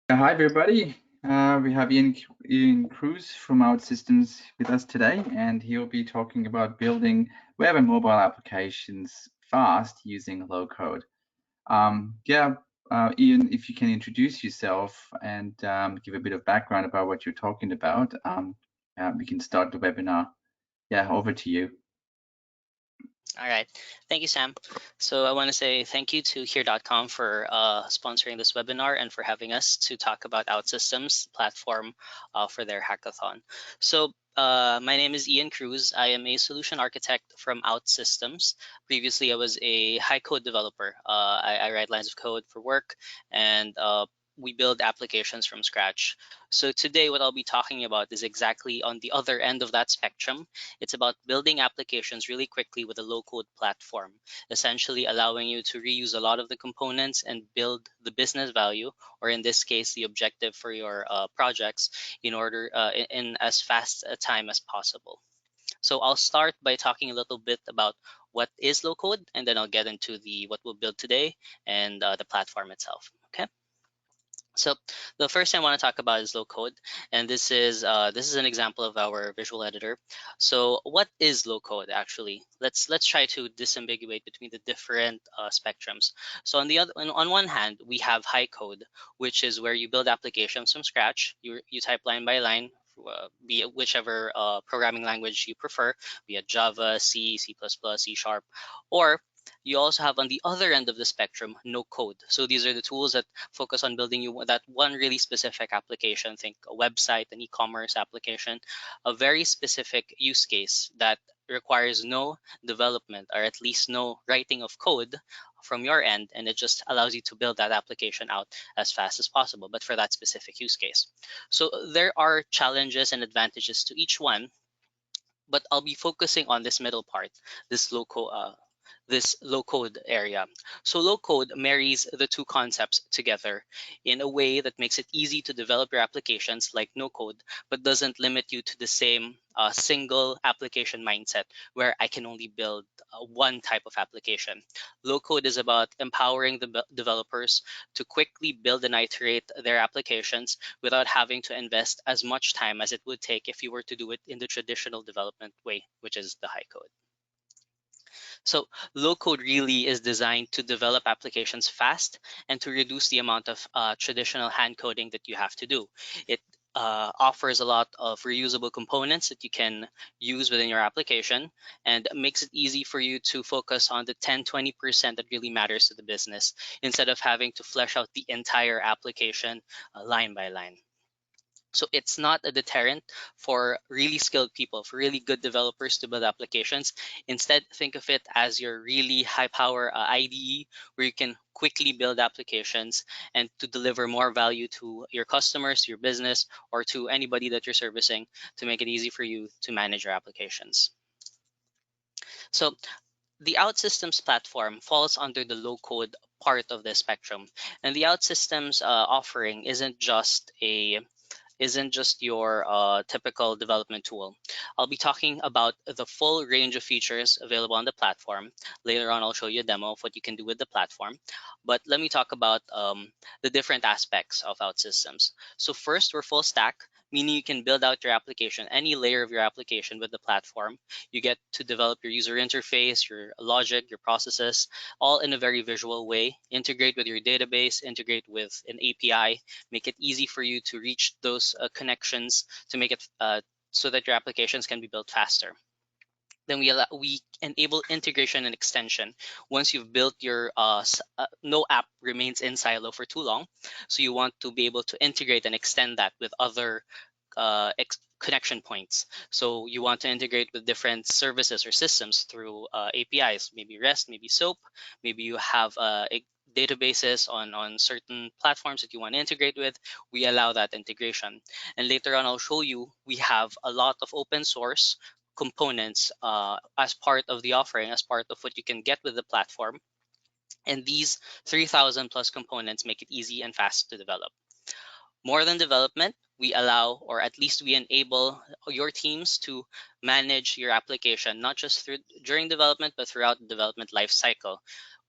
Hi, everybody. We have Ian Cruz from Outsystems with us today, and he'll be talking about building web and mobile applications fast using low code. Ian, if you can introduce yourself and give a bit of background about what you're talking about, we can start the webinar. Yeah, over to you. All right. Thank you, Sam. So I want to say thank you to here.com for sponsoring this webinar and for having us to talk about Outsystems platform for their hackathon. So my name is Ian Cruz. I am a solution architect from Outsystems. Previously, I was a high code developer. I write lines of code for work, and we build applications from scratch. So today, what I'll be talking about is exactly on the other end of that spectrum. It's about building applications really quickly with a low-code platform, essentially allowing you to reuse a lot of the components and build the business value, or in this case, the objective for your projects, in as fast a time as possible. So I'll start by talking a little bit about what is low-code, and then I'll get into what we'll build today and the platform itself. Okay. So the first thing I want to talk about is low code, and this is an example of our visual editor. So what is low code actually? Let's try to disambiguate between the different spectrums. So on one hand, we have high code, which is where you build applications from scratch. You type line by line. Be it whichever programming language you prefer, be it Java, C, C++, C Sharp, or you also have on the other end of the spectrum no code. So these are the tools that focus on building you that one really specific application. Think a website, an e-commerce application, a very specific use case that requires no development or at least no writing of code from your end, and it just allows you to build that application out as fast as possible, but for that specific use case. So there are challenges and advantages to each one, but I'll be focusing on this middle part, this low code area. So low code marries the two concepts together in a way that makes it easy to develop your applications like no code, but doesn't limit you to the same single application mindset where I can only build one type of application. Low code is about empowering the developers to quickly build and iterate their applications without having to invest as much time as it would take if you were to do it in the traditional development way, which is the high code. So low code really is designed to develop applications fast and to reduce the amount of traditional hand coding that you have to do. It offers a lot of reusable components that you can use within your application and makes it easy for you to focus on the 10-20% that really matters to the business instead of having to flesh out the entire application line by line. So it's not a deterrent for really skilled people, for really good developers to build applications. Instead, think of it as your really high power IDE where you can quickly build applications and to deliver more value to your customers, your business, or to anybody that you're servicing to make it easy for you to manage your applications. So the OutSystems platform falls under the low code part of the spectrum. And the OutSystems offering isn't just your typical development tool. I'll be talking about the full range of features available on the platform. Later on, I'll show you a demo of what you can do with the platform. But let me talk about the different aspects of OutSystems. So first, we're full stack, meaning you can build out your application, any layer of your application with the platform. You get to develop your user interface, your logic, your processes, all in a very visual way. Integrate with your database, integrate with an API, make it easy for you to reach those connections to make it so that your applications can be built faster. Then we enable integration and extension. Once you've built your no app remains in silo for too long, so you want to be able to integrate and extend that with other connection points. So you want to integrate with different services or systems through APIs, maybe REST, maybe SOAP, maybe you have databases on certain platforms that you want to integrate with. We allow that integration. And later on, I'll show you we have a lot of open source components as part of the offering, as part of what you can get with the platform. And these 3,000 plus components make it easy and fast to develop. More than development, we allow, or at least we enable your teams to manage your application, not just during development, but throughout the development life cycle.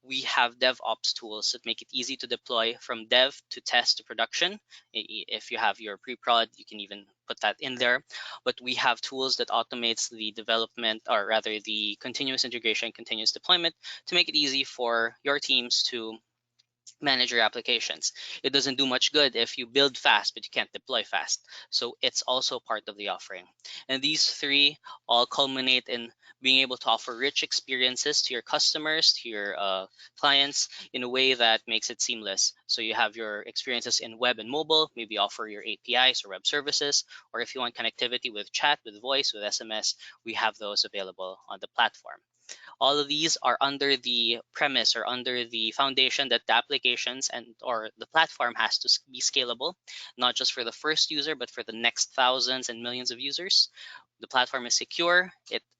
we have DevOps tools that make it easy to deploy from dev to test to production. If you have your pre-prod, you can even put that in there. But we have tools that automates the development, or rather the continuous integration, continuous deployment, to make it easy for your teams to manage your applications. It doesn't do much good if you build fast but you can't deploy fast. So it's also part of the offering. And these three all culminate in being able to offer rich experiences to your customers, to your clients, in a way that makes it seamless. So you have your experiences in web and mobile, maybe offer your APIs or web services, or if you want connectivity with chat, with voice, with SMS, we have those available on the platform. All of these are under the premise or under the foundation that the applications and or the platform has to be scalable, not just for the first user, but for the next thousands and millions of users. The platform is secure.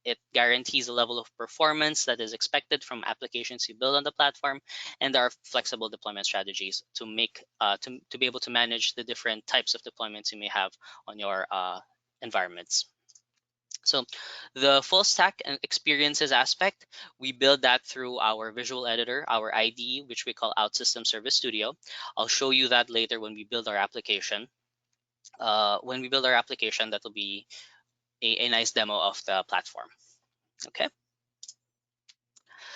It guarantees a level of performance that is expected from applications you build on the platform, and there are flexible deployment strategies to make to be able to manage the different types of deployments you may have on your environments. So the full stack and experiences aspect, we build that through our visual editor, our IDE, which we call Outsystems Service Studio. I'll show you that later when we build our application. When we build our application, that will be a nice demo of the platform. Okay.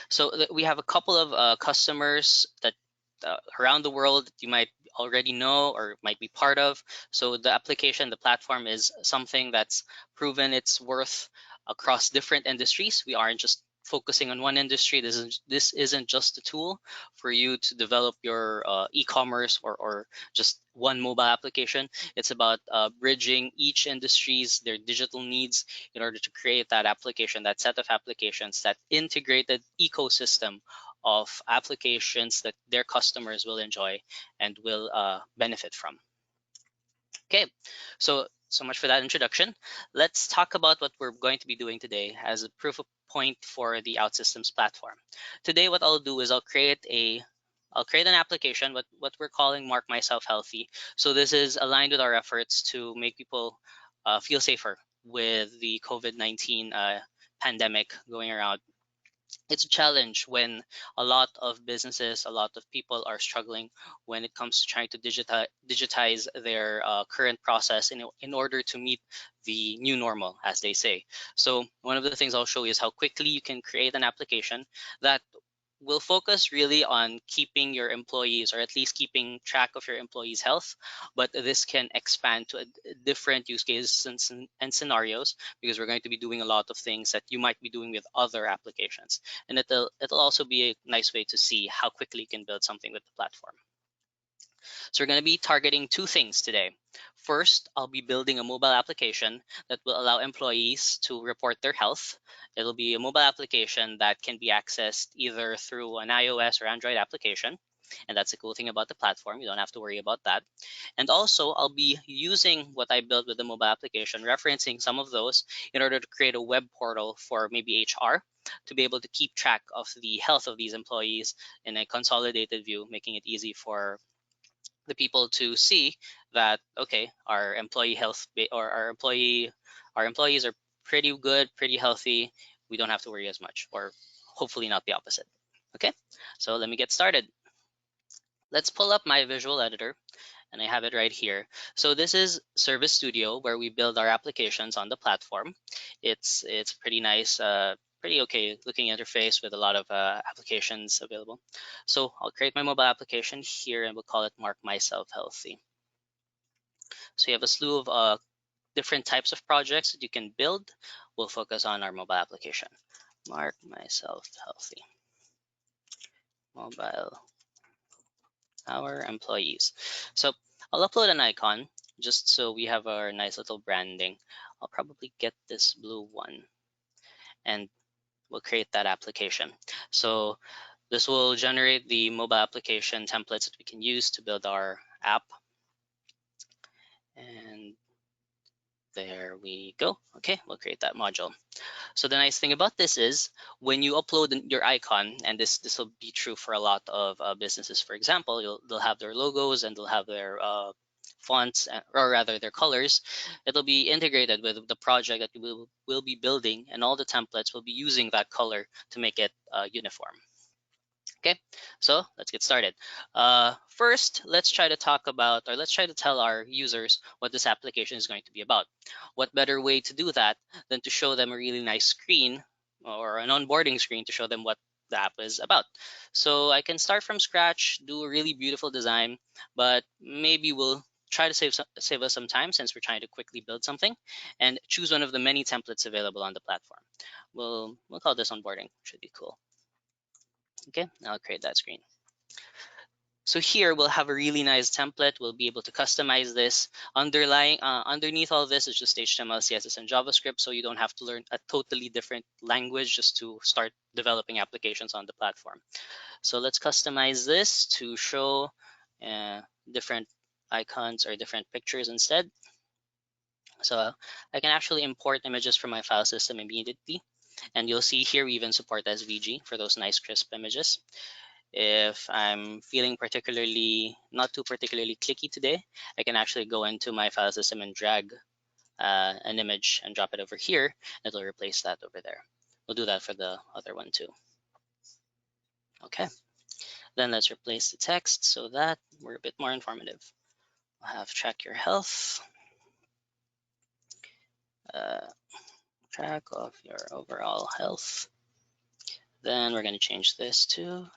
So we have a couple of customers that around the world that you might already know or might be part of. So the application, the platform is something that's proven its worth across different industries. We aren't just focusing on one industry. This isn't just a tool for you to develop your e-commerce or just one mobile application. It's about bridging each industry's their digital needs in order to create that application, that set of applications, that integrated ecosystem of applications that their customers will enjoy and will benefit from. Okay, so much for that introduction. Let's talk about what we're going to be doing today as a proof of point for the OutSystems platform. Today, what I'll do is I'll create an application, what we're calling Mark Myself Healthy. So this is aligned with our efforts to make people feel safer with the COVID-19 pandemic going around. It's a challenge when a lot of businesses, a lot of people are struggling when it comes to trying to digitize their current process in order to meet the new normal, as they say. So one of the things I'll show you is how quickly you can create an application that will focus really on keeping your employees, or at least keeping track of your employees' health. But this can expand to different use cases and scenarios, because we're going to be doing a lot of things that you might be doing with other applications. And it'll also be a nice way to see how quickly you can build something with the platform. So we're going to be targeting two things today. First, I'll be building a mobile application that will allow employees to report their health. It'll be a mobile application that can be accessed either through an iOS or Android application. And that's the cool thing about the platform. You don't have to worry about that. And also, I'll be using what I built with the mobile application, referencing some of those in order to create a web portal for maybe HR to be able to keep track of the health of these employees in a consolidated view, making it easy for the people to see that, okay, our employee health or our employees are pretty good, pretty healthy. We don't have to worry as much, or hopefully not the opposite. Okay, so let me get started. Let's pull up my visual editor, and I have it right here. So this is Service Studio, where we build our applications on the platform. It's pretty nice, pretty okay looking interface with a lot of applications available. So I'll create my mobile application here, and we'll call it Mark Myself Healthy. So you have a slew of different types of projects that you can build. We'll focus on our mobile application. Mark Myself Healthy. Mobile, our employees. So I'll upload an icon just so we have our nice little branding. I'll probably get this blue one, and we'll create that application. So this will generate the mobile application templates that we can use to build our app. And there we go. Okay, we'll create that module. So the nice thing about this is when you upload your icon, and this will be true for a lot of businesses, for example, they'll have their logos and they'll have their fonts, or rather their colors. It'll be integrated with the project that we will be building, and all the templates will be using that color to make it uniform. Okay, so let's get started. First, let's try to talk about, or let's try to tell our users what this application is going to be about. What better way to do that than to show them a really nice screen or an onboarding screen to show them what the app is about. So I can start from scratch, do a really beautiful design, but maybe we'll try to save us some time since we're trying to quickly build something, and choose one of the many templates available on the platform. We'll call this onboarding. Should be cool. Okay, I'll create that screen. So here we'll have a really nice template. We'll be able to customize this. Underneath all this is just HTML, CSS, and JavaScript, so you don't have to learn a totally different language just to start developing applications on the platform. So let's customize this to show different icons or different pictures instead. So I can actually import images from my file system immediately. And you'll see here we even support SVG for those nice crisp images. If I'm feeling not too particularly clicky today, I can actually go into my file system and drag an image and drop it over here. It'll replace that over there. We'll do that for the other one too. Okay, then let's replace the text so that we're a bit more informative. We'll have track your health, uh, track of your overall health. Then we're going to change this to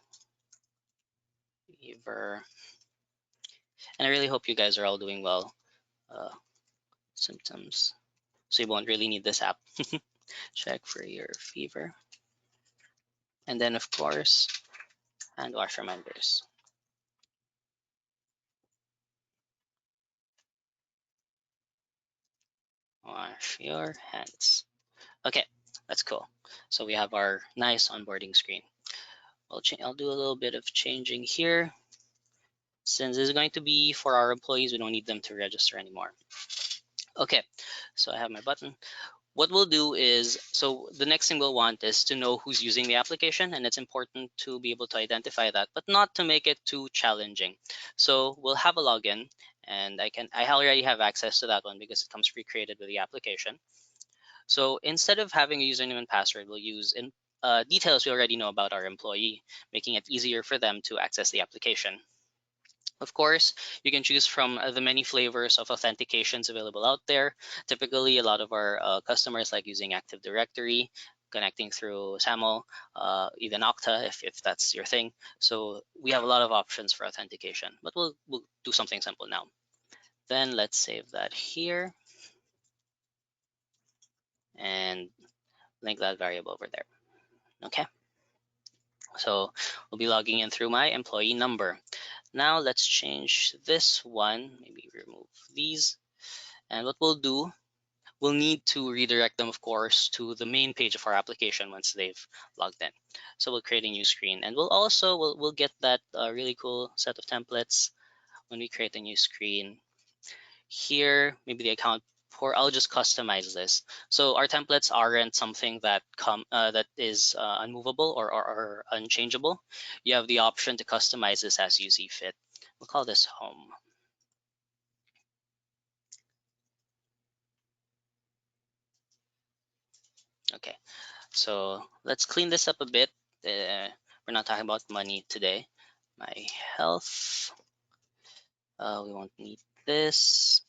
fever. And I really hope you guys are all doing well. Symptoms. So you won't really need this app. Check for your fever. And then, of course, hand wash reminders. Wash your hands. Okay, that's cool. So we have our nice onboarding screen. I'll do a little bit of changing here. Since this is going to be for our employees, we don't need them to register anymore. Okay, so I have my button. What we'll do is, so the next thing we'll want is to know who's using the application, and it's important to be able to identify that, but not to make it too challenging. So we'll have a login, and I already have access to that one because it comes pre-created with the application. So instead of having a username and password, we'll use details we already know about our employee, making it easier for them to access the application. Of course, you can choose from the many flavors of authentications available out there. Typically, a lot of our customers like using Active Directory, connecting through SAML, even Okta if that's your thing. So we have a lot of options for authentication, but we'll do something simple now. Then let's save that here and link that variable over there. Okay, so we'll be logging in through my employee number. Now let's change this one, maybe remove these. And what we'll do, we'll need to redirect them, of course, to the main page of our application once they've logged in. So we'll create a new screen, and we'll get that really cool set of templates when we create a new screen. Here, maybe the account for, I'll just customize this. So our templates aren't something that is unmovable or unchangeable. You have the option to customize this as you see fit. We'll call this home. Okay, so let's clean this up a bit. We're not talking about money today. My health, we won't need this.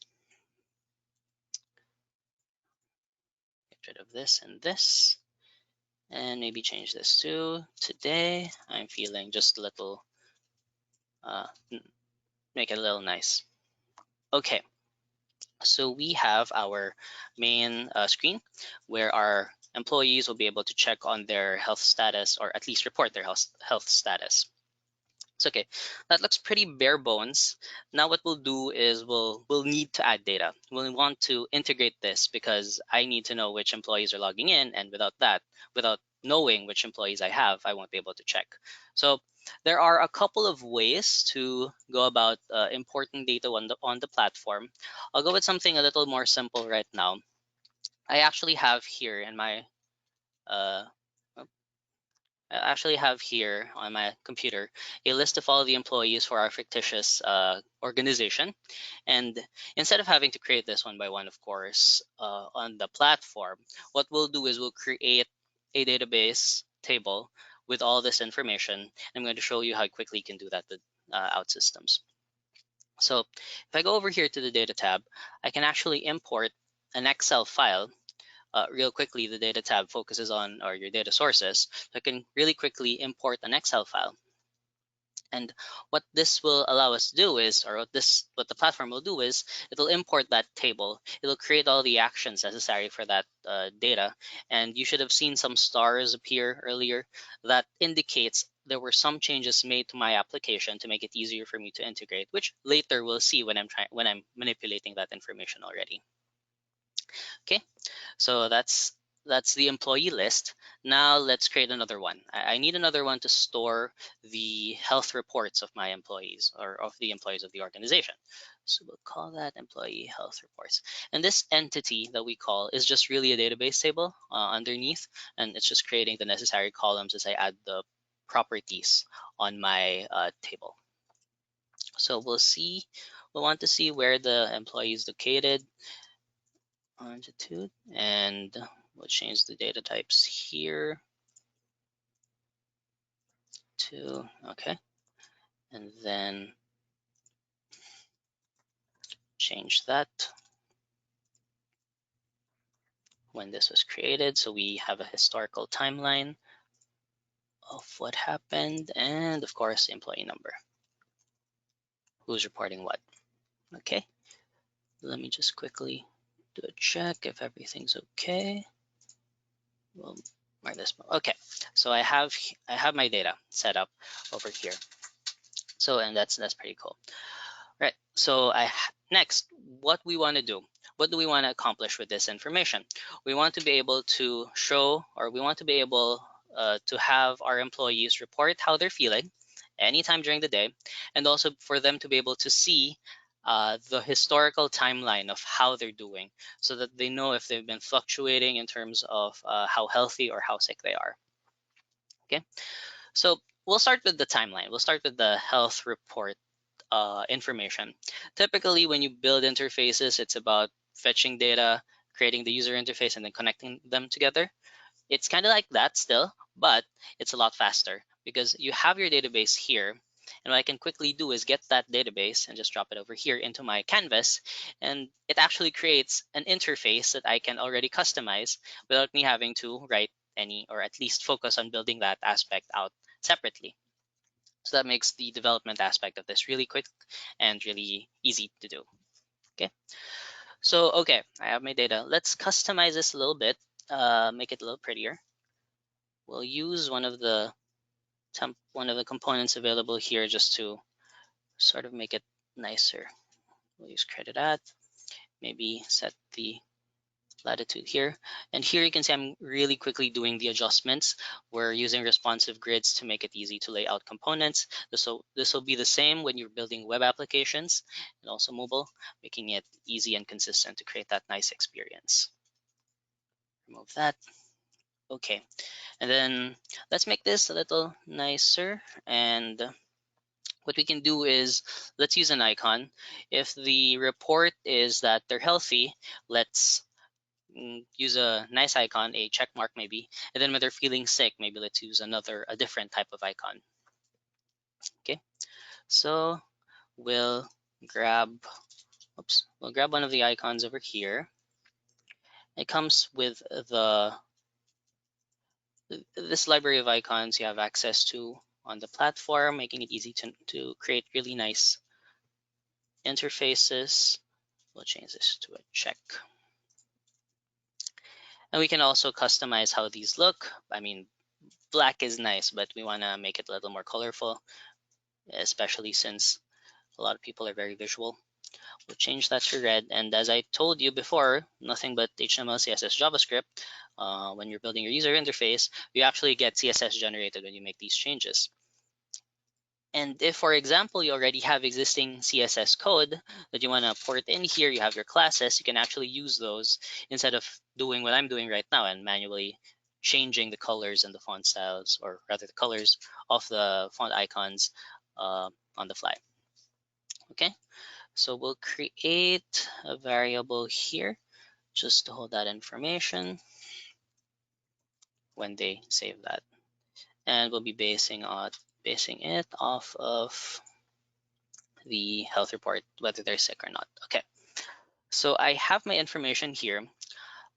Get rid of this and this. And maybe change this to today. I'm feeling just a little, make it a little nice. Okay, so we have our main screen where our employees will be able to check on their health status, or at least report their health status. It's okay. That looks pretty bare bones. Now what we'll do is we'll need to add data. We'll want to integrate this because I need to know which employees are logging in, and without knowing which employees I have, I won't be able to check. So there are a couple of ways to go about importing data on the platform. I'll go with something a little more simple right now. I actually have here in my uh, I actually have here on my computer a list of all the employees for our fictitious organization. And instead of having to create this one by one, of course, on the platform, what we'll do is we'll create a database table with all this information. I'm going to show you how quickly you can do that with Outsystems. So if I go over here to the data tab, I can actually import an Excel file. Real quickly, the data tab focuses on your data sources. So I can really quickly import an Excel file. And what this will allow us to do is, or what the platform will do is, it'll import that table. It'll create all the actions necessary for that data. And you should have seen some stars appear earlier. That indicates there were some changes made to my application to make it easier for me to integrate, which later we'll see when I'm manipulating that information already. Okay. So that's the employee list. Now let's create another one. I need another one to store the health reports of my employees, or of the employees of the organization. So we'll call that employee health reports. And this entity that we call is just really a database table underneath, and it's just creating the necessary columns as I add the properties on my table. So we'll want to see where the employee is located. Longitude, and we'll change the data types here to okay, and then change that when this was created, so we have a historical timeline of what happened, and of course employee number, who's reporting what. Okay, let me just quickly do a check if everything's okay. We'll mark this. Okay, so I have my data set up over here. So, and that's pretty cool. Right. So next, what we want to do, what do we want to accomplish with this information? We want to be able to show, or we want to be able to have our employees report how they're feeling anytime during the day, and also for them to be able to see the historical timeline of how they're doing, so that they know if they've been fluctuating in terms of how healthy or how sick they are. Okay. So we'll start with the timeline. We'll start with the health report information. Typically, when you build interfaces, it's about fetching data, creating the user interface, and then connecting them together. It's kind of like that still, but it's a lot faster because you have your database here. And what I can quickly do is get that database and just drop it over here into my canvas. And it actually creates an interface that I can already customize without me having to write any, or at least focus on building that aspect out separately. So that makes the development aspect of this really quick and really easy to do. Okay. So, okay, I have my data. Let's customize this a little bit, make it a little prettier. We'll use one of the components available here just to sort of make it nicer. We'll use credit at, maybe set the latitude here. And here you can see I'm really quickly doing the adjustments. We're using responsive grids to make it easy to lay out components. This will be the same when you're building web applications and also mobile, making it easy and consistent to create that nice experience. Remove that. Okay, and then let's make this a little nicer. And what we can do is, let's use an icon. If the report is that they're healthy, let's use a nice icon, a check mark maybe. And then when they're feeling sick, maybe let's use a different type of icon. Okay, so we'll grab, we'll grab one of the icons over here. It comes with this library of icons you have access to on the platform, making it easy to create really nice interfaces. We'll change this to a check. And we can also customize how these look. I mean, black is nice, but we want to make it a little more colorful, especially since a lot of people are very visual. We'll change that to red. And as I told you before, nothing but HTML, CSS, JavaScript. When you're building your user interface, you actually get CSS generated when you make these changes. And if, for example, you already have existing CSS code that you want to port in here, you have your classes, you can actually use those instead of doing what I'm doing right now and manually changing the colors and the font styles, or rather the colors of the font icons on the fly. Okay, so we'll create a variable here just to hold that information when they save that. and we'll be basing it off of the health report, whether they're sick or not. Okay, so I have my information here.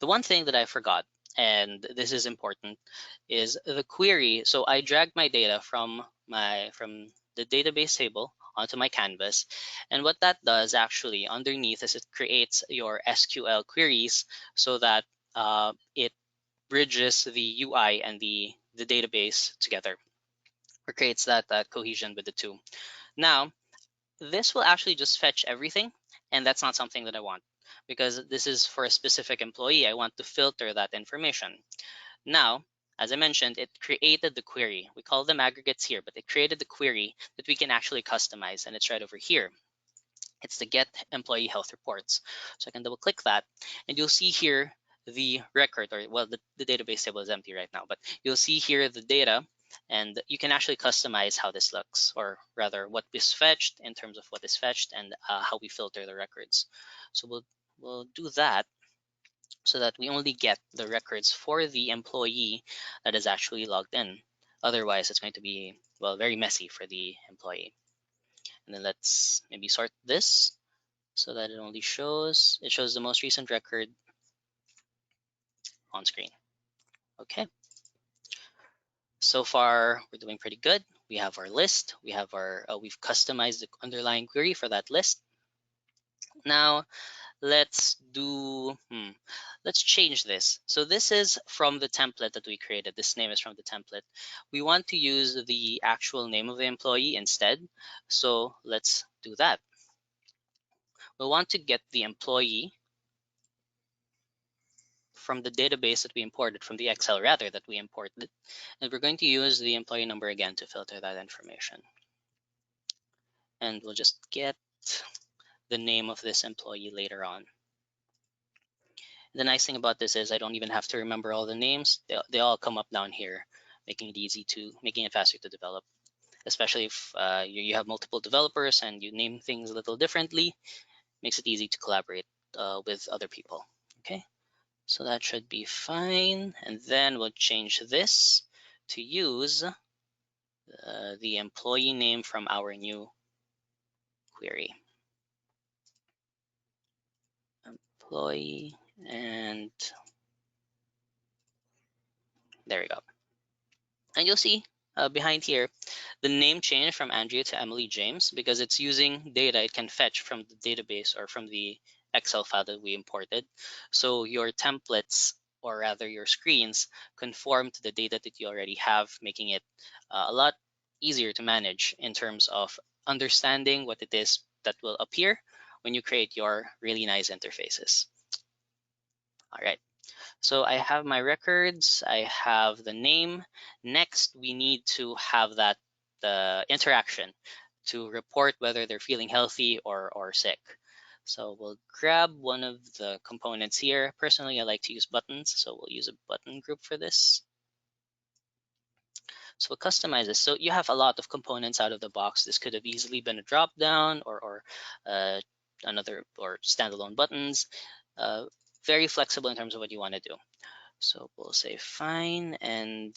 The one thing that I forgot, and this is important, is the query. So I dragged my data from the database table onto my canvas, and what that does actually underneath is it creates your SQL queries so that it bridges the UI and the database together, or creates that cohesion with the two. Now, this will actually just fetch everything, and that's not something that I want, because this is for a specific employee. I want to filter that information. Now, as I mentioned, it created the query. We call them aggregates here, but it created the query that we can actually customize, and it's right over here. It's the get employee health reports. So I can double click that, and you'll see here the record, or well, the database table is empty right now, but you'll see here the data, and you can actually customize how this looks, or rather what is fetched in terms of what is fetched, and how we filter the records. So we'll do that so that we only get the records for the employee that is actually logged in. Otherwise, it's going to be, well, very messy for the employee. And then let's maybe sort this so that it shows the most recent record on screen. Okay, so far we're doing pretty good. We have our list, we've customized the underlying query for that list. Now let's change this. So this is from the template that we created. This name is from the template. We want to use the actual name of the employee instead, so let's do that. We'll want to get the employee from the database that we imported, from the Excel rather that we imported, and we're going to use the employee number again to filter that information. And we'll just get the name of this employee later on. The nice thing about this is I don't even have to remember all the names. They all come up down here, making it faster to develop, especially if you have multiple developers and you name things a little differently. Makes it easy to collaborate with other people. Okay, so that should be fine. And then we'll change this to use the employee name from our new query. Employee, and there we go. And you'll see behind here, the name changed from Andrea to Emily James because it's using data it can fetch from the database or from the Excel file that we imported. So your templates, or rather your screens, conform to the data that you already have, making it a lot easier to manage in terms of understanding what it is that will appear when you create your really nice interfaces. All right. So I have my records, I have the name. Next, we need to have that interaction to report whether they're feeling healthy or sick. So we'll grab one of the components here. Personally, I like to use buttons, so we'll use a button group for this. So we'll customize this. So you have a lot of components out of the box. This could have easily been a drop down or another or standalone buttons. Very flexible in terms of what you want to do. So we'll say fine and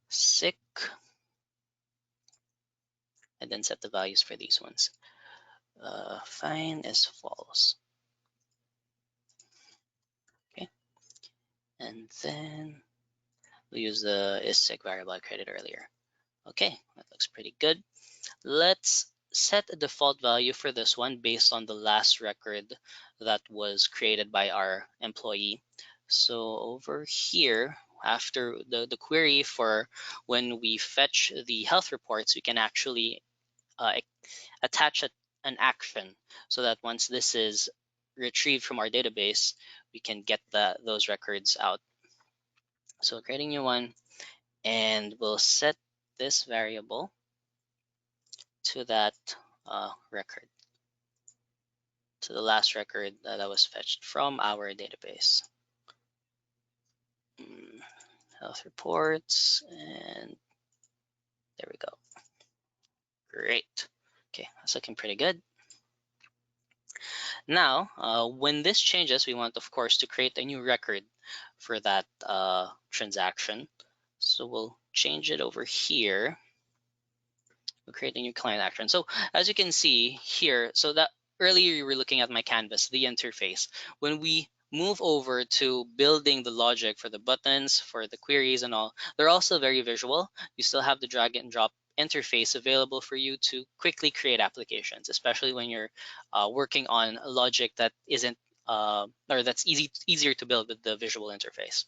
sick, and then set the values for these ones. Fine is false. Okay, and then we'll use the is sick variable I created earlier. Okay, that looks pretty good. Let's set a default value for this one based on the last record that was created by our employee. So over here, after the query for when we fetch the health reports, we can actually attach an action so that once this is retrieved from our database, we can get those records out. So creating a new one, and we'll set this variable to that record, to the last record that was fetched from our database. Health reports, and there we go. Great. Okay, that's looking pretty good. Now, when this changes, we want, of course, to create a new record for that transaction. So we'll change it over here. We'll create a new client action. So as you can see here, so that earlier you were looking at my canvas, the interface. When we move over to building the logic for the buttons, for the queries and all, they're also very visual. You still have the drag and drop interface available for you to quickly create applications, especially when you're working on logic that isn't or that's easier to build with the visual interface.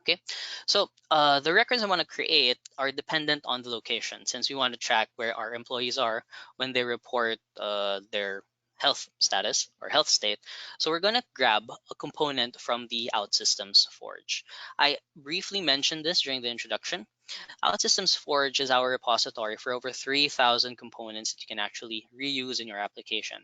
Okay, so the records I want to create are dependent on the location, since we want to track where our employees are when they report their health status or health state. So we're going to grab a component from the Outsystems Forge. I briefly mentioned this during the introduction. Outsystems Forge is our repository for over 3,000 components that you can actually reuse in your application.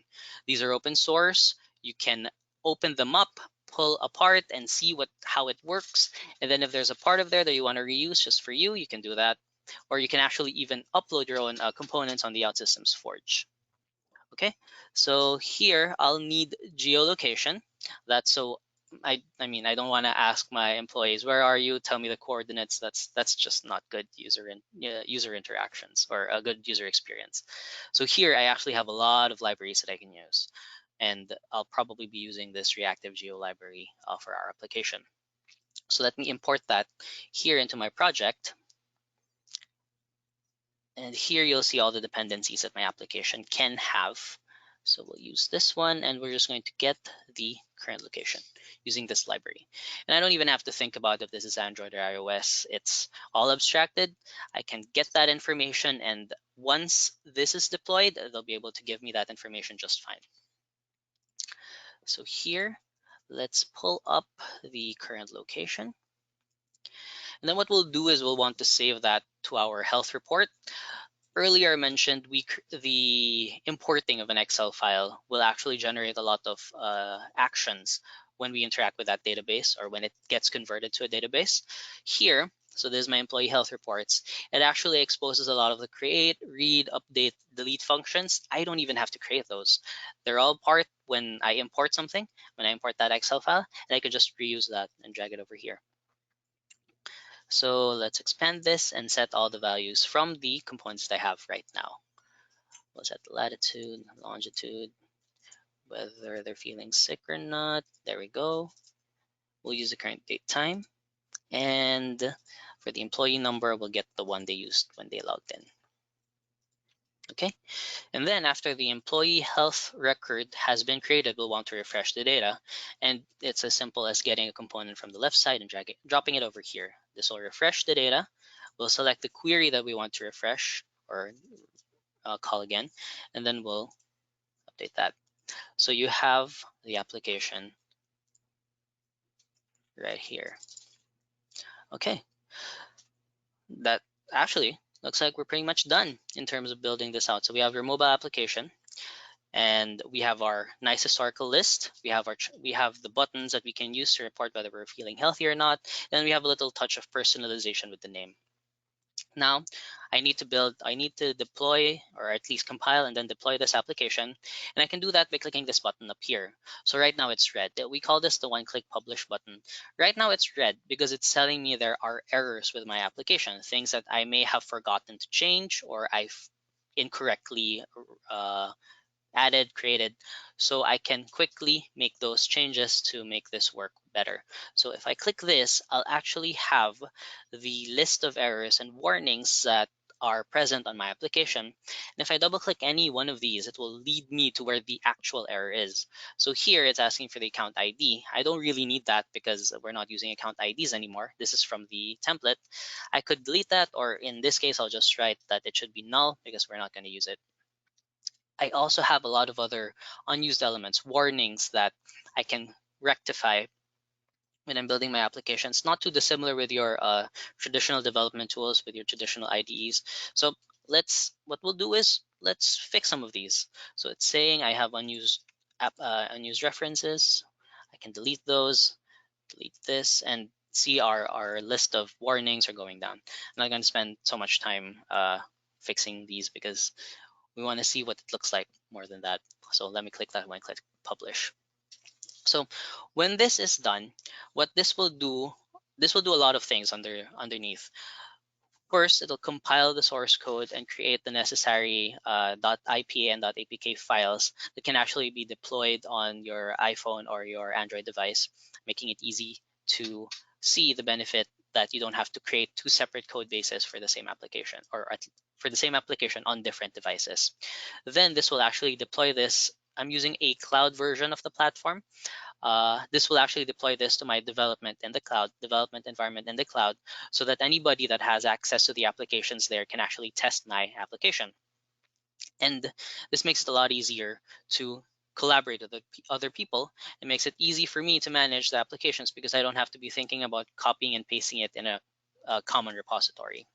These are open source. You can open them up, pull apart, and see how it works. And then if there's a part of there that you want to reuse just for you, you can do that. Or you can actually even upload your own components on the Outsystems Forge. Okay, so here I'll need geolocation. That's so I mean I don't want to ask my employees, where are you? Tell me the coordinates. That's just not good user interactions or a good user experience. So here I actually have a lot of libraries that I can use, and I'll probably be using this reactive geo library for our application. So let me import that here into my project. And here you'll see all the dependencies that my application can have. So we'll use this one, and we're just going to get the current location using this library. And I don't even have to think about if this is Android or iOS. It's all abstracted. I can get that information, and once this is deployed, they'll be able to give me that information just fine. So here, let's pull up the current location. And then what we'll do is we'll want to save that to our health report. Earlier I mentioned the importing of an Excel file will actually generate a lot of actions when we interact with that database or when it gets converted to a database. Here, so this is my employee health reports. It actually exposes a lot of the create, read, update, delete functions. I don't even have to create those. They're all part when I import something, when I import that Excel file, and I can just reuse that and drag it over here. So let's expand this and set all the values from the components that I have right now. We'll set the latitude, longitude, whether they're feeling sick or not. There we go. We'll use the current date time. And for the employee number, we'll get the one they used when they logged in. Okay, and then after the employee health record has been created, we'll want to refresh the data. And it's as simple as getting a component from the left side and dropping it over here. This will refresh the data. We'll select the query that we want to refresh or call again, and then we'll update that. So you have the application right here. Okay, that actually looks like we're pretty much done in terms of building this out. So we have your mobile application, and we have our nice historical list. We have the buttons that we can use to report whether we're feeling healthy or not. And we have a little touch of personalization with the name. Now, I need to deploy or at least compile and then deploy this application. And I can do that by clicking this button up here. So right now it's red. We call this the one-click publish button. Right now it's red because it's telling me there are errors with my application, things that I may have forgotten to change or I've incorrectly added, created, so I can quickly make those changes to make this work better. So if I click this, I'll actually have the list of errors and warnings that are present on my application. And if I double click any one of these, it will lead me to where the actual error is. So here it's asking for the account ID. I don't really need that because we're not using account IDs anymore. This is from the template. I could delete that, or in this case, I'll just write that it should be null because we're not going to use it. I also have a lot of other unused elements, warnings that I can rectify when I'm building my applications, not too dissimilar with your traditional development tools, with your traditional IDEs. So what we'll do is let's fix some of these. So it's saying I have unused references. I can delete those, delete this, and see our list of warnings are going down. I'm not going to spend so much time fixing these because we want to see what it looks like more than that. So let me click that one, click publish. So when this is done, what this will do a lot of things underneath. course, it'll compile the source code and create the necessary .ipa and .apk files that can actually be deployed on your iPhone or your Android device, making it easy to see the benefit that you don't have to create two separate code bases for the same application, or for the same application on different devices. Then this will actually deploy this. I'm using a cloud version of the platform. This will actually deploy this to my development environment in the cloud, so that anybody that has access to the applications there can actually test my application. And this makes it a lot easier to collaborate with other people. It makes it easy for me to manage the applications because I don't have to be thinking about copying and pasting it in a common repository.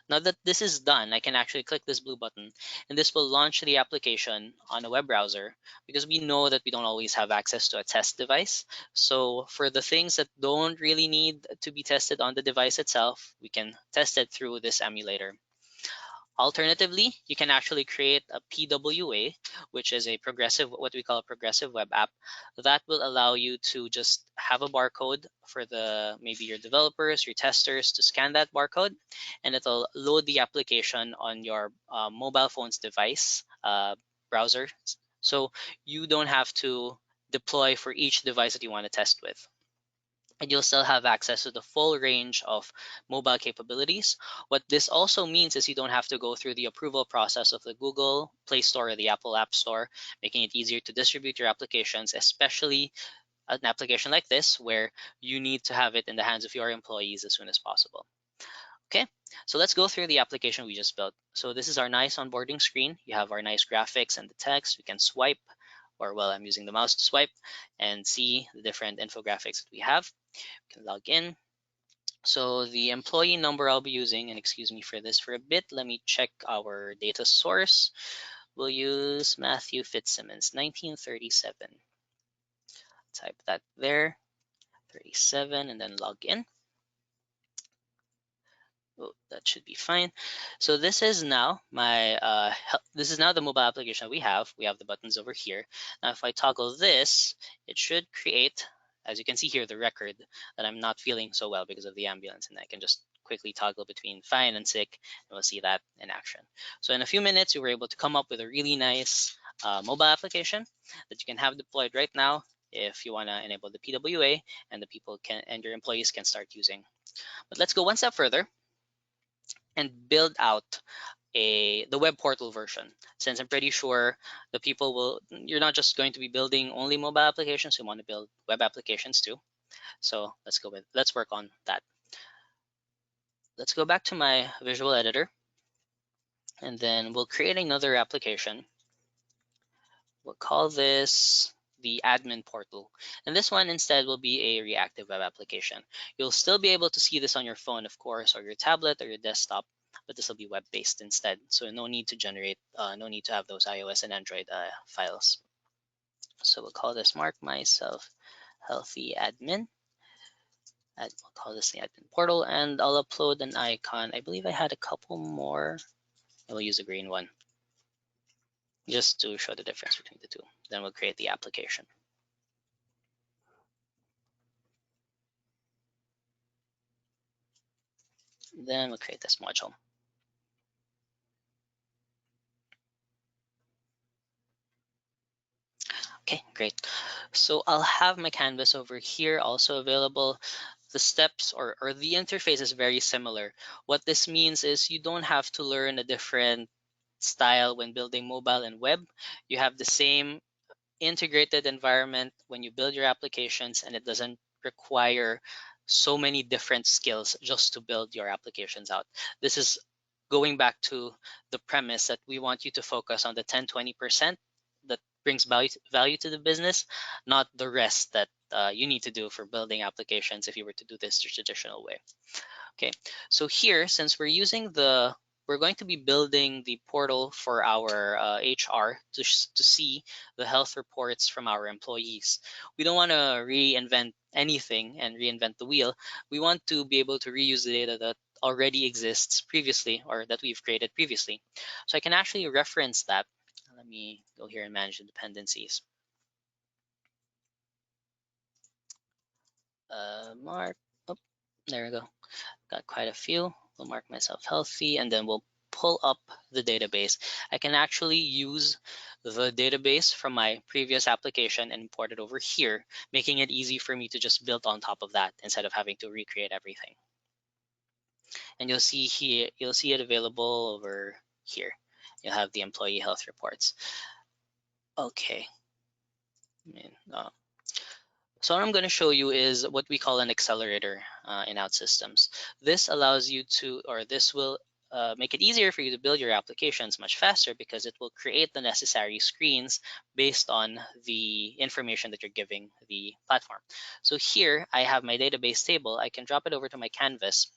Now that this is done, I can actually click this blue button, and this will launch the application on a web browser, because we know that we don't always have access to a test device. So for the things that don't really need to be tested on the device itself, we can test it through this emulator. Alternatively, you can actually create a PWA, which is what we call a progressive web app, that will allow you to just have a barcode for maybe your developers, your testers to scan that barcode, and it'll load the application on your mobile phone's device browser. So you don't have to deploy for each device that you want to test with, and you'll still have access to the full range of mobile capabilities. What this also means is you don't have to go through the approval process of the Google Play Store or the Apple App Store, making it easier to distribute your applications, especially an application like this where you need to have it in the hands of your employees as soon as possible. Okay, so let's go through the application we just built. So this is our nice onboarding screen. You have our nice graphics and the text. We can swipe, or well, I'm using the mouse to swipe and see the different infographics that we have. We can log in. So the employee number I'll be using, and excuse me for this for a bit, let me check our data source. We'll use Matthew Fitzsimmons, 1937. Type that there, 37, and then log in. Oh, that should be fine. So this is now this is now the mobile application we have. We have the buttons over here. Now if I toggle this, it should create, as you can see here, the record that I'm not feeling so well because of the ambulance, and I can just quickly toggle between fine and sick, and we'll see that in action. So in a few minutes, we were able to come up with a really nice mobile application that you can have deployed right now if you want to enable the PWA, and your employees can start using. But let's go one step further and build out the web portal version, since I'm pretty sure you're not just going to be building only mobile applications, you want to build web applications too. So let's work on that. Let's go back to my visual editor, and then we'll create another application. We'll call this the admin portal, and this one instead will be a reactive web application. You'll still be able to see this on your phone, of course, or your tablet or your desktop, but this will be web-based instead. So no need to have those iOS and Android files. So we'll call this Mark Myself Healthy Admin. We'll call this the admin portal, and I'll upload an icon. I believe I had a couple more. I will use a green one just to show the difference between the two. Then we'll create the application. Then we'll create this module. Okay, great. So I'll have my canvas over here also available. The steps or the interface is very similar. What this means is you don't have to learn a different style when building mobile and web. You have the same integrated environment when you build your applications, and it doesn't require so many different skills just to build your applications out. This is going back to the premise that we want you to focus on the 10-20% that brings value to the business, not the rest that you need to do for building applications if you were to do this the traditional way. Okay, so here, since we're going to be building the portal for our HR to see the health reports from our employees. We don't want to reinvent anything and reinvent the wheel. We want to be able to reuse the data that already exists previously, or that we've created previously. So I can actually reference that. Let me go here and manage the dependencies. Mark, oh, there we go. Got quite a few. We'll mark myself healthy, and then we'll pull up the database. I can actually use the database from my previous application and import it over here, making it easy for me to just build on top of that instead of having to recreate everything. And you'll see here, you'll see it available over here. You'll have the employee health reports. Okay. So what I'm going to show you is what we call an accelerator in Outsystems. This allows you to, or this will make it easier for you to build your applications much faster because it will create the necessary screens based on the information that you're giving the platform. So here I have my database table. I can drop it over to my canvas,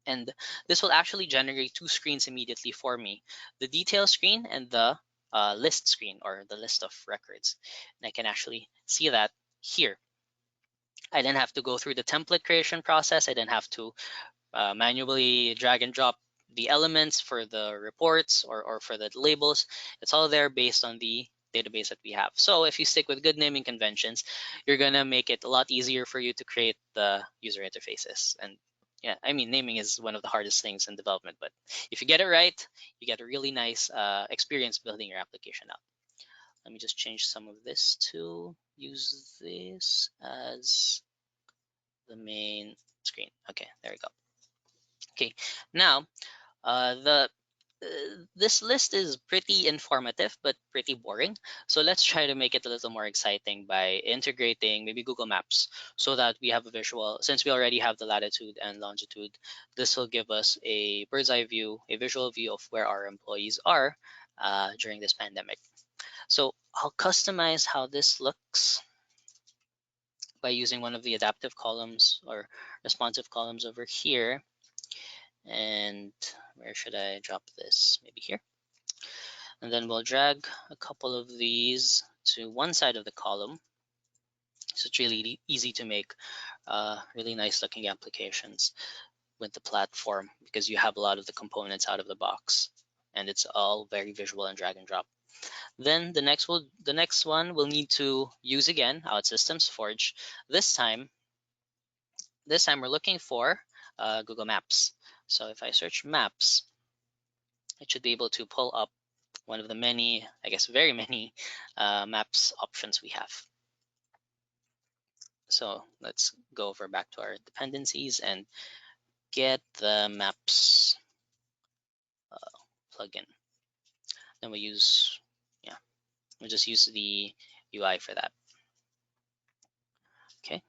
and this will actually generate two screens immediately for me, the detail screen and the list screen, or the list of records. And I can actually see that here. I didn't have to go through the template creation process. I didn't have to manually drag and drop the elements for the reports or for the labels. It's all there based on the database that we have. So if you stick with good naming conventions, you're going to make it a lot easier for you to create the user interfaces. And yeah, I mean, naming is one of the hardest things in development, but if you get it right, you get a really nice experience building your application out. Let me just change some of this to use this as the main screen. Okay, there we go. Okay, now the this list is pretty informative but pretty boring. So let's try to make it a little more exciting by integrating maybe Google Maps so that we have a visual. Since we already have the latitude and longitude, this will give us a bird's eye view, a visual view of where our employees are during this pandemic. So I'll customize how this looks by using one of the adaptive columns or responsive columns over here. And where should I drop this? Maybe here. And then we'll drag a couple of these to one side of the column. So it's really easy to make really nice looking applications with the platform because you have a lot of the components out of the box and it's all very visual and drag and drop. Then the next one we'll need to use again Outsystems Forge. This time we're looking for Google Maps. So if I search maps, it should be able to pull up one of the many, I guess very many maps options we have. So let's go over back to our dependencies and get the maps plugin. Then we'll use, we'll just use the UI for that. Okay,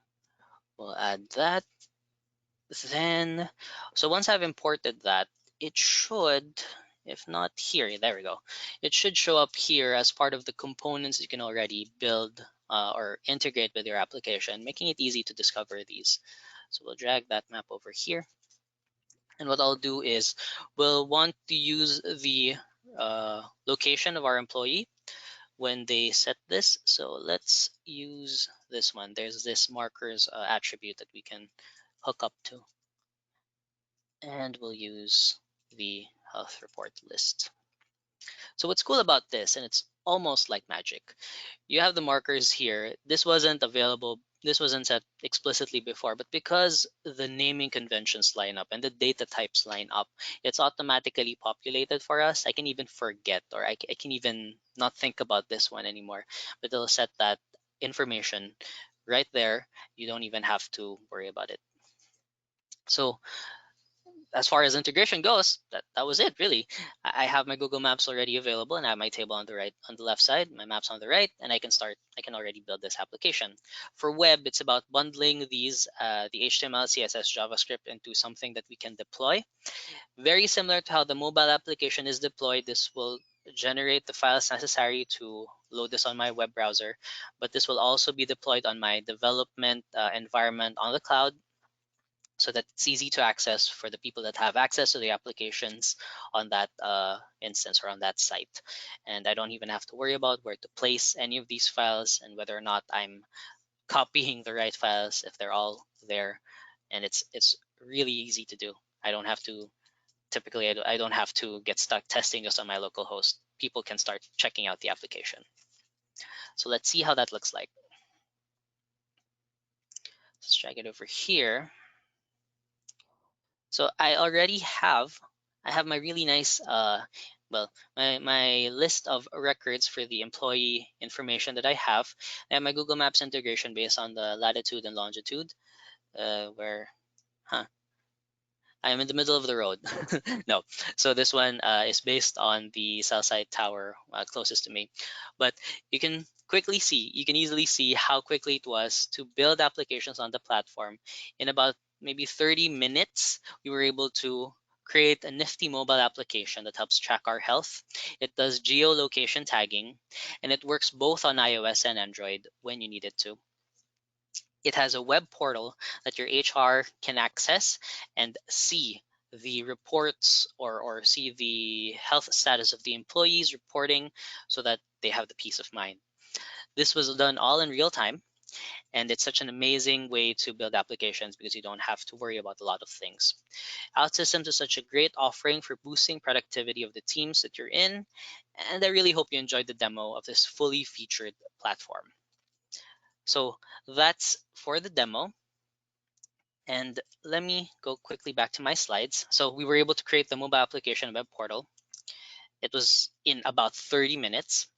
we'll add that. Then, so once I've imported that, it should, if not here, there we go. It should show up here as part of the components you can already build or integrate with your application, making it easy to discover these. So we'll drag that map over here. And what I'll do is we'll want to use the location of our employee when they set this. So let's use this one. There's this markers attribute that we can hook up to. And we'll use the health report list. So what's cool about this, and it's almost like magic, you have the markers here. This wasn't available, this wasn't set explicitly before, but because the naming conventions line up and the data types line up, it's automatically populated for us. I can even forget, or I can even not think about this one anymore, but it'll set that information right there. You don't even have to worry about it. So as far as integration goes, that was it really. I have my Google Maps already available, and I have my table on the right, on the left side, my maps on the right, and I can already build this application. For web, it's about bundling these the HTML, CSS, JavaScript into something that we can deploy. Very similar to how the mobile application is deployed, this will generate the files necessary to load this on my web browser, but this will also be deployed on my development environment on the cloud, so that it's easy to access for the people that have access to the applications on that instance or on that site. And I don't even have to worry about where to place any of these files and whether or not I'm copying the right files if they're all there. And it's really easy to do. I don't have to, typically I don't have to get stuck testing just on my local host. People can start checking out the application. So let's see how that looks like. Let's drag it over here. So I already have my really nice well, my list of records for the employee information that I have. I have my Google Maps integration based on the latitude and longitude, where huh, I am in the middle of the road. No, so this one is based on the cell site tower closest to me. But you can easily see how quickly it was to build applications on the platform. In about maybe 30 minutes, we were able to create a nifty mobile application that helps track our health. It does geolocation tagging, and it works both on iOS and Android when you need it to. It has a web portal that your HR can access and see the reports, or see the health status of the employees reporting, so that they have the peace of mind. This was done all in real time, and it's such an amazing way to build applications because you don't have to worry about a lot of things. OutSystems is such a great offering for boosting productivity of the teams that you're in, and I really hope you enjoyed the demo of this fully featured platform. So that's for the demo. And let me go quickly back to my slides. So we were able to create the mobile application web portal. It was in about 30 minutes.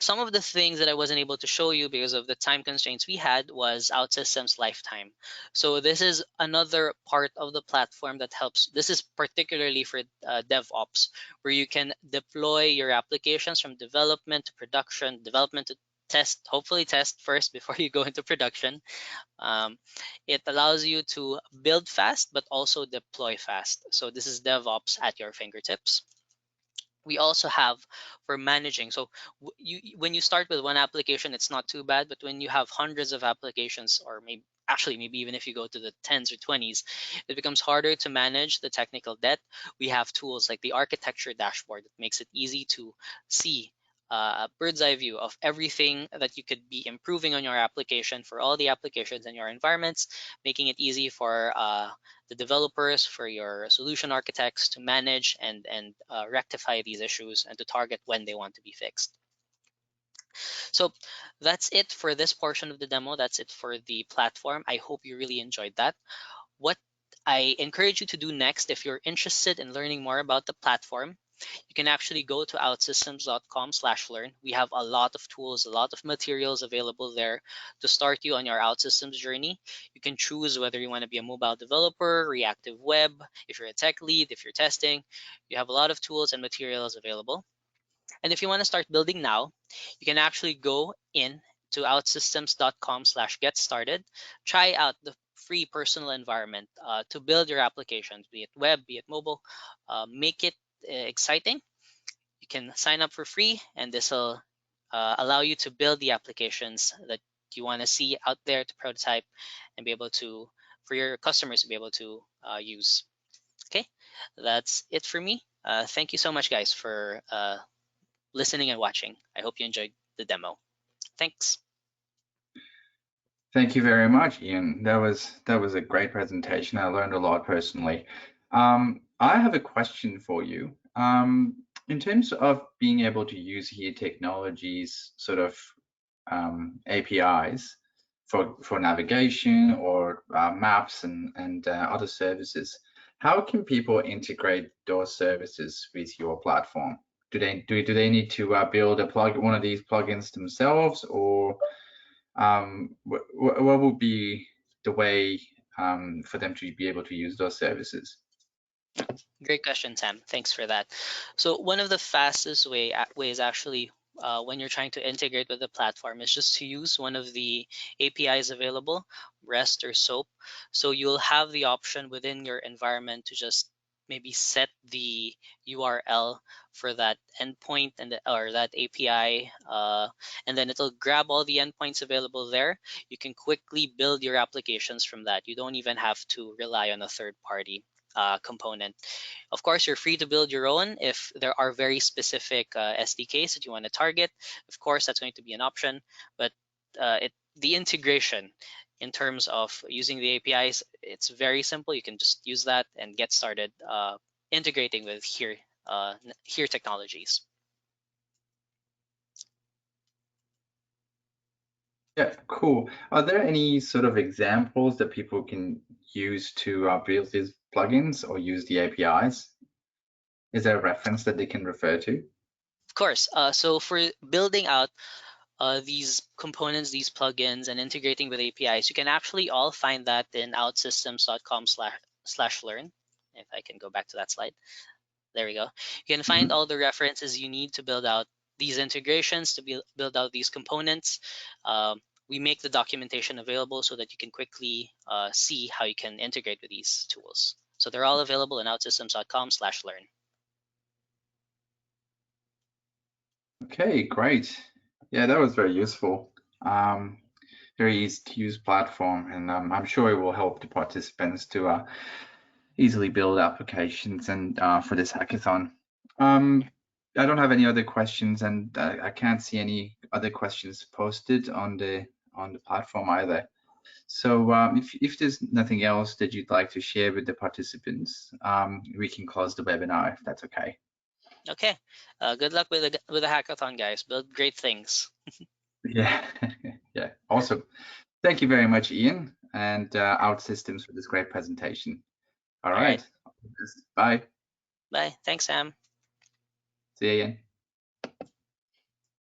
Some of the things that I wasn't able to show you because of the time constraints we had was OutSystems Lifetime. So this is another part of the platform that helps. This is particularly for DevOps, where you can deploy your applications from development to production, development to test, hopefully test first before you go into production. Um, it allows you to build fast, but also deploy fast. So this is DevOps at your fingertips. We also have for managing. So when you start with one application, it's not too bad, but when you have hundreds of applications, or maybe even if you go to the tens or 20s, it becomes harder to manage the technical debt. We have tools like the architecture dashboard that makes it easy to see a bird's eye view of everything that you could be improving on your application for all the applications in your environments, making it easy for the developers, for your solution architects to manage and rectify these issues and to target when they want to be fixed. So that's it for this portion of the demo. That's it for the platform. I hope you really enjoyed that. What I encourage you to do next, if you're interested in learning more about the platform, you can actually go to outsystems.com/learn. We have a lot of tools, a lot of materials available there to start you on your OutSystems journey. You can choose whether you want to be a mobile developer, reactive web, if you're a tech lead, if you're testing. You have a lot of tools and materials available. And if you want to start building now, you can actually go in to outsystems.com/get started. Try out the free personal environment to build your applications, be it web, be it mobile. Make it exciting. You can sign up for free, and this will allow you to build the applications that you want to see out there to prototype and be able to, for your customers to be able to use. Okay, that's it for me. Thank you so much, guys, for listening and watching. I hope you enjoyed the demo. Thanks. Thank you very much, Ian. That was a great presentation. I learned a lot personally. I have a question for you. In terms of being able to use here technologies, sort of APIs for navigation or maps and other services, how can people integrate those services with your platform? Do they need to build one of these plugins themselves, or what would be the way for them to be able to use those services? Great question, Sam. Thanks for that. So one of the fastest ways actually when you're trying to integrate with the platform is just to use one of the APIs available, REST or SOAP. So you'll have the option within your environment to just maybe set the URL for that endpoint or that API, and then it'll grab all the endpoints available there. You can quickly build your applications from that. You don't even have to rely on a third party component. Of course, you're free to build your own if there are very specific SDKs that you want to target. Of course, that's going to be an option, but the integration in terms of using the APIs, it's very simple. You can just use that and get started integrating with here technologies. Yeah, cool. Are there any sort of examples that people can use to build these plugins or use the APIs? Is there a reference that they can refer to? Of course. So for building out these components, these plugins, and integrating with APIs, you can actually all find that in outsystems.com/learn. If I can go back to that slide. There we go. You can find Mhm. all the references you need to build out these integrations, to build out these components. We make the documentation available so that you can quickly see how you can integrate with these tools. So they're all available in outsystems.com/learn. Okay, great. Yeah, that was very useful. Um, Very easy to use platform, and I'm sure it will help the participants to easily build applications and for this hackathon. Um, I don't have any other questions, and I can't see any other questions posted on the platform either. So if there's nothing else that you'd like to share with the participants, we can close the webinar if that's okay. Okay. Good luck with the hackathon, guys. Build great things. Yeah, yeah, awesome. Thank you very much, Ian, and OutSystems for this great presentation. All All right. right, bye. Bye. Thanks, Sam. See you again.